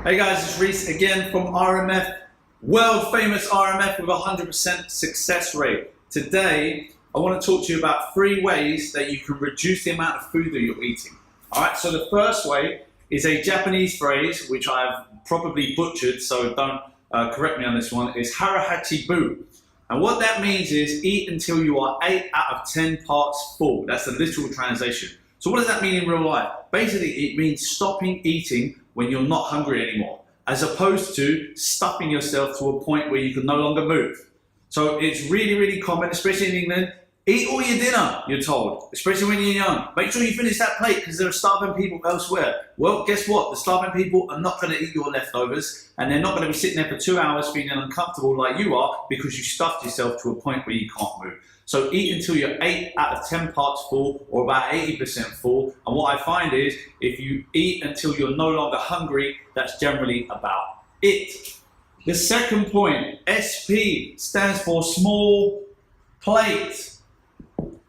Hey guys, it's Reece again from RMF, world famous RMF with a 100% success rate. Today, I want to talk to you about 3 ways that you can reduce the amount of food that you're eating. Alright, so the first way is a Japanese phrase, which I've probably butchered, so don't correct me on this one, is harahachi bu. And what that means is eat until you are 8 out of 10 parts full. That's the literal translation. So what does that mean in real life? Basically, it means stopping eating when you're not hungry anymore, as opposed to stuffing yourself to a point where you can no longer move. So it's really, really common, especially in England. Eat all your dinner, you're told, especially when you're young. Make sure you finish that plate because there are starving people elsewhere. Well, guess what? The starving people are not going to eat your leftovers, and they're not going to be sitting there for 2 hours feeling uncomfortable like you are because you stuffed yourself to a point where you can't move. So eat until you're 8 out of 10 parts full, or about 80% full. And what I find is if you eat until you're no longer hungry, that's generally about it. The second point, SP, stands for small plate.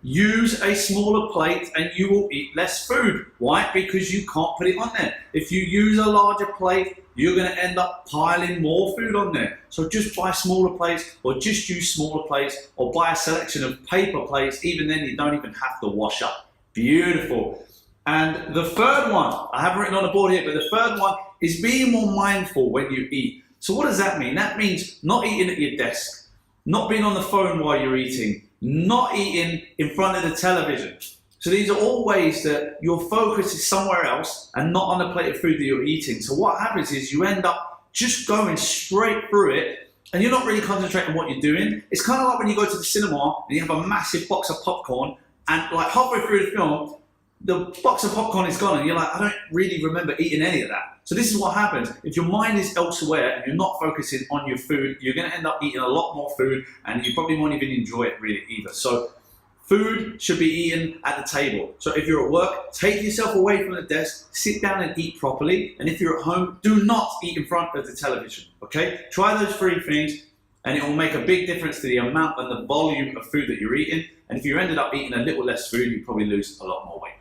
Use a smaller plate and you will eat less food. Why? Because you can't put it on there. If you use a larger plate, you're going to end up piling more food on there. So just buy smaller plates, or just use smaller plates, or buy a selection of paper plates. Even then, you don't even have to wash up. Beautiful. And the third one, I haven't written on the board here, but the third one is being more mindful when you eat. So what does that mean? That means not eating at your desk, not being on the phone while you're eating, not eating in front of the television. So these are all ways that your focus is somewhere else and not on the plate of food that you're eating. So what happens is you end up just going straight through it and you're not really concentrating on what you're doing. It's kind of like when you go to the cinema and you have a massive box of popcorn and like halfway through the film, the box of popcorn is gone and you're like, I don't really remember eating any of that. So this is what happens. If your mind is elsewhere and you're not focusing on your food, you're going to end up eating a lot more food and you probably won't even enjoy it really either. So food should be eaten at the table. So if you're at work, take yourself away from the desk, sit down and eat properly. And if you're at home, do not eat in front of the television, okay? Try those 3 things and it will make a big difference to the amount and the volume of food that you're eating. And if you ended up eating a little less food, you probably lose a lot more weight.